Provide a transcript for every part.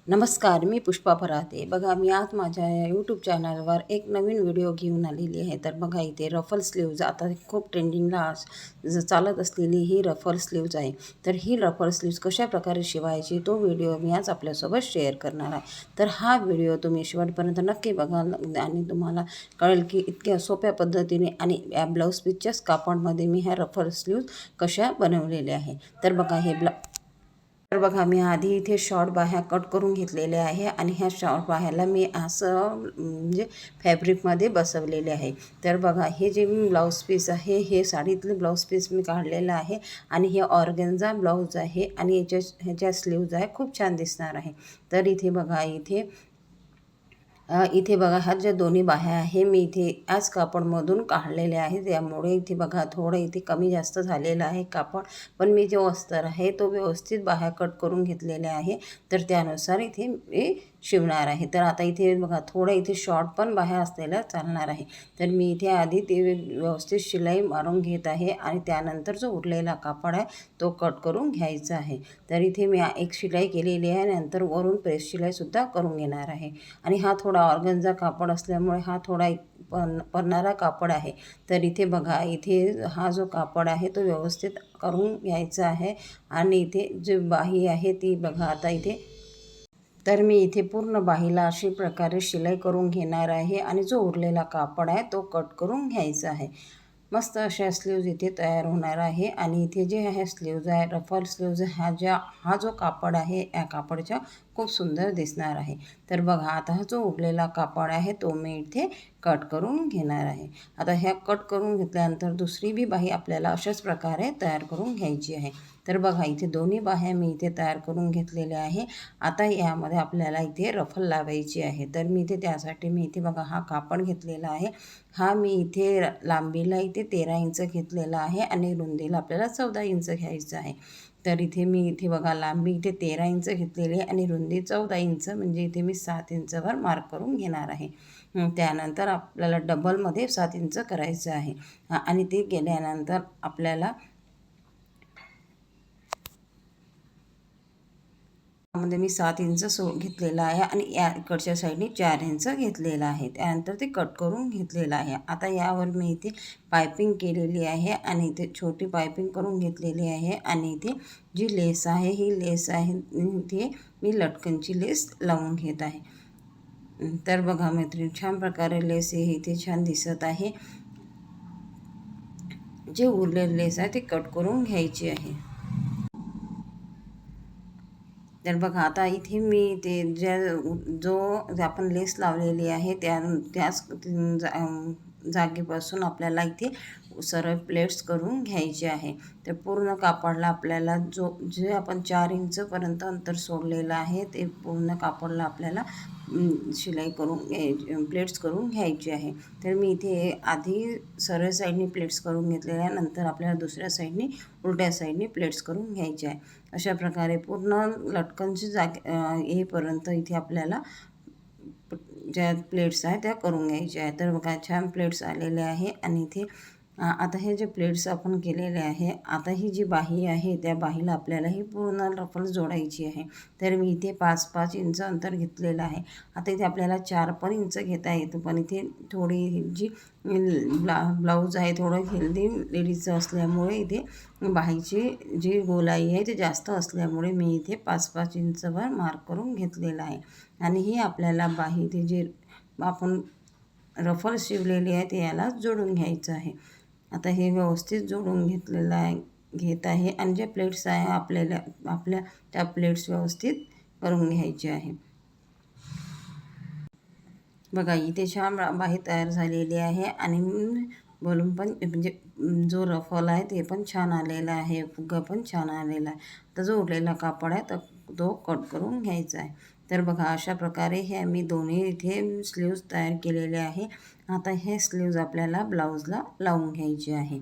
नमस्कार, मी पुष्पा फराते. बघा, मी आज माझ्या यूट्यूब चॅनलवर एक नवीन व्हिडिओ घेऊन आलेली आहे. तर बघा, इथे रफल स्लीव्ज आता खूप ट्रेंडिंगला चालत असलेली ही रफल स्लीव्ज आहे. तर ही रफल स्लीव्ज कशाप्रकारे शिवायची तो व्हिडिओ मी आज आपल्यासोबत शेअर करणार आहे. तर हा व्हिडिओ तुम्ही शेवटपर्यंत नक्की बघा आणि तुम्हाला कळेल की इतक्या सोप्या पद्धतीने आणि या ब्लाऊज पीसच्याच कापडमध्ये मी ह्या रफल स्लीव्ज कशा बनवलेल्या आहे. तर बघा, मी आधी इथे शॉर्ट बाह्या कट करून घेतलेल्या आहे आणि ह्या शॉर्ट बाह्याला मी असं म्हणजे फॅब्रिकमध्ये बसवलेले आहे. तर बघा, हे जे ब्लाऊज पीस आहे हे साडीतलं ब्लाऊज पीस मी काढलेलं आहे आणि हे ऑर्गेन्झा ब्लाऊज आहे आणि ह्याच्या स्लीव्ज आहे, खूप छान दिसणार आहे. तर इथे बघा, इथे बघा, ह्या ज्या दोन्ही बाह्या आहे मी इथे याच कापडमधून काढलेले आहे. त्यामुळे इथे बघा, थोडं इथे कमी जास्त झालेलं आहे कापड, पण मी जो अस्तर आहे तो व्यवस्थित बाह्या कट करून घेतलेले आहे. तर त्यानुसार इथे मी शिवणार आहे. तर आता इथे बघा, थोडं इथे शॉर्ट पण बाह्या असलेल्या चालणार आहे. तर मी इथे आधी ते व्यवस्थित शिलाई मारून घेत आहे आणि त्यानंतर जो उरलेला कापड आहे तो कट करून घ्यायचा आहे. तर इथे मी एक शिलाई केलेली आहे, नंतर वरून प्रेस शिलाईसुद्धा करून घेणार आहे. आणि हा थोडा ऑर्गन्झा कापड असल्यामुळे हा थोडा पडणारा कापड आहे. तर इथे बघा, इथे हा जो कापड आहे तो व्यवस्थित करून घ्यायचा आहे आणि इथे जी बाही आहे ती बघा, आता इथे तर मी इथे पूर्ण बाहीला अशी प्रकारे शिलाई करून घेणार आहे आणि जो उरलेला कापड आहे तो कट करून घ्यायचा आहे. मस्त अशा स्लीव्ज इथे तयार होणार आहे आणि इथे जे आहे स्लीव्ज आहे रफल स्लीव्ज, हा जो कापड आहे या कापडच्या खूप सुंदर दिसणार आहे. तर बघा, आता हा जो उरलेला कापड आहे तो मी इथे कट करून घेणार आहे. आता ह्या कट करून घेतल्यानंतर दुसरी बी बाही आपल्याला अशाच प्रकारे तयार करून घ्यायची आहे. तर बघा, इथे दोन्ही बाह्या मी इथे तयार करून घेतलेल्या आहे. आता यामध्ये आपल्याला इथे रफल लावायची आहे. तर मी इथे त्यासाठी मी इथे बघा, हा कापड घेतलेला आहे. हा मी इथे लांबीला इथे 13 इंच घेतलेला आहे आणि रुंदीला आपल्याला 14 इंच घ्यायचं आहे. तर इथे बघा, लांबी इथे 13 इंच घेतलेली आहे आणि रुंदी 14 इंच, म्हणजे इथे मी 7 इंचवर मार्क करून घेणार आहे. त्यानंतर आपल्याला डबलमध्ये 7 इंच करायचं आहे आणि ते केल्यानंतर आपल्याला मध्ये मी 7 इंच घेतलेला आहे आणि या इकडच्या साईडने 4 इंच घेतलेला आहे. त्यानंतर ते कट करून घेतलेलं आहे. आता यावर मी इथे पायपिंग केलेली आहे आणि इथे छोटी पायपिंग करून घेतलेली आहे आणि इथे जी लेस आहे ही लेस आहे इथे मी लटकनची लेस लावून घेत आहे. तर बघा मैत्रिणी, छान प्रकारे लेस हे इथे छान दिसत आहे. जे उरलेले लेस आहे ते कट करून घ्यायची आहे. तर बघा, आता इथे मी ते जो आपण लेस लावलेली आहे त्याच जागेपासून आपल्याला इथे सरळ प्लेट्स करून घ्यायचे आहे. तर पूर्ण कापडला आपल्याला जे आपण 4 इंचपर्यंत अंतर सोडलेलं आहे ते पूर्ण कापडला आपल्याला शिलाई करून प्लेट्स करून घ्यायची आहे. तर मी इथे आधी सरळ साईडनी प्लेट्स करून घेतलेल्या, नंतर आपल्याला दुसऱ्या साईडनी उलट्या साईडनी प्लेट्स करून घ्यायचे आहे. अशा प्रकारे पूर्ण लटकनची येईपर्यंत इथे आपल्याला ज्या प्लेट्स आहेत त्या करून घ्यायच्या आहेत. तर बघा, छान प्लेट्स आलेले आहे आणि इथे आता हे जे प्लेट्स आपण केलेले आहे, आता ही जी बाही आहे त्या बाहीला आपल्याला ही पूर्ण रफल जोडायची आहे. तर मी इथे 5-5 इंच अंतर घेतलेलं आहे. आता इथे आपल्याला 4 पण इंच घेता येतं, पण इथे थोडी जी ब्लाऊज आहे थोडं हेल्दी लेडीजचं असल्यामुळे इथे बाहीची जी गोलाई आहे ते जास्त असल्यामुळे मी इथे 5-5 इंचवर मार्क करून घेतलेला आहे. आणि ही आपल्याला बाही इथे जे आपण रफल शिवलेली आहे ते याला जोडून घ्यायचं आहे. आता हे व्यवस्थित जोडून घेत आहे आणि ज्या प्लेट्स आहे आपल्या त्या प्लेट्स व्यवस्थित करून घ्यायचे आहे. बघा, इथे छान बाही तयार झालेली आहे आणि वरून पण म्हणजे जो रफल आहे ते पण छान आलेला आहे, फुगा पण छान आलेला आहे. तर जो उरलेला कापड आहे तर तो कट करून घ्यायचा आहे. तर बघा, अशा प्रकारे हे मी दोन्ही इथे स्लीव्ज तयार केलेले आहे. आता हे स्लीव्ज आपल्याला ब्लाऊजला लावून घ्यायचे आहे.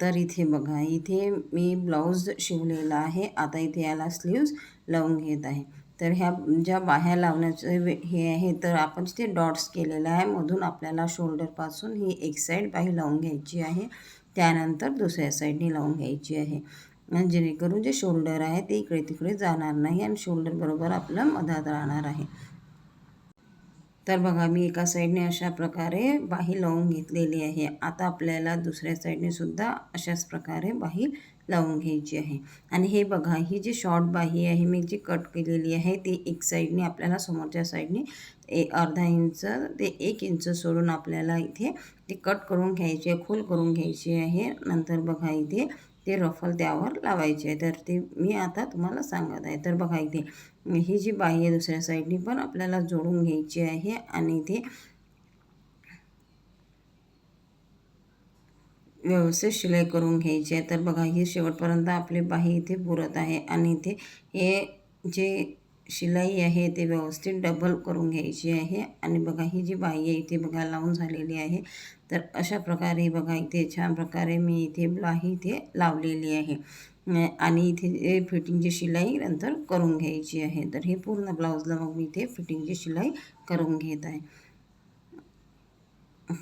तर इथे बघा, इथे मी ब्लाऊज शिवलेला आहे. आता इथे याला स्लीव्ज लावून घेत आहे. तर ह्या ज्या बाह्या लावण्याचं हे आहे, तर आपण तिथे डॉट्स केलेला आहे. मधून आपल्याला शोल्डरपासून ही एक साईड बाही लावून घ्यायची आहे, त्यानंतर दुसऱ्या साईडने लावून घ्यायची आहे. जेणेकरून जे शोल्डर आहे ते इकडे तिकडे जाणार नाही आणि शोल्डर बरोबर आपलं मधात राहणार आहे. तर बघा मी एका साईडने अशा प्रकारे बाही लावून घेतलेली आहे. आता आपल्याला दुसऱ्या साईडने सुद्धा अशाच प्रकारे बाही लावून घ्यायची आहे. आणि हे बघा ही जी शॉर्ट बाही आहे मी जी कट केलेली आहे ती एक साईडने आपल्याला समोरच्या साईडने अर्धा इंच ते 1 इंच सोडून आपल्याला इथे ते कट करून घ्यायची आहे, खोल करून घ्यायची आहे. नंतर बघा इथे ते रफल त्यावर लावायचे आहे. तर ते मी आता तुम्हाला सांगत आहे. तर बघा इथे ही जी बाही आहे दुसऱ्या साईडनी पण आपल्याला जोडून घ्यायची आहे आणि इथे व्यवस्थित शिलाई करून घ्यायची आहे. तर बघा ही शेवटपर्यंत आपली बाही इथे पुरत आहे आणि इथे हे जे शिलाई आहे ते व्यवस्थित डबल करून घ्यायची आहे. आणि बघा ही जी बाही आहे इथे बघा लावून झालेली आहे. तर अशा प्रकारे बघा इथे छान प्रकारे मी इथे बाही इथे लावलेली आहे. आणि इथे फिटिंगची शिलाई नंतर करून घ्यायची आहे. तर हे पूर्ण ब्लाऊजला मग मी इथे फिटिंगची शिलाई करून घेत आहे.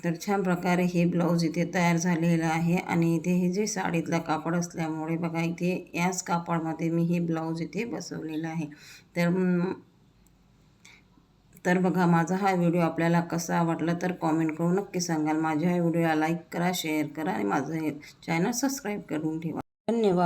तर छान प्रकारे हे ब्लाऊज इथे तयार झालेलं आहे. आणि इथे हे जे साडीतला कापड असल्यामुळे बघा इथे याच कापडामध्ये मी हे ब्लाऊज इथे बसवलेलं आहे. तर बघा माझा हा व्हिडिओ आपल्याला कसा वाटला तर कॉमेंट करून नक्की सांगाल. माझ्या व्हिडिओला लाईक करा, शेअर करा आणि माझं हे चॅनल सबस्क्राईब करून ठेवा. धन्यवाद.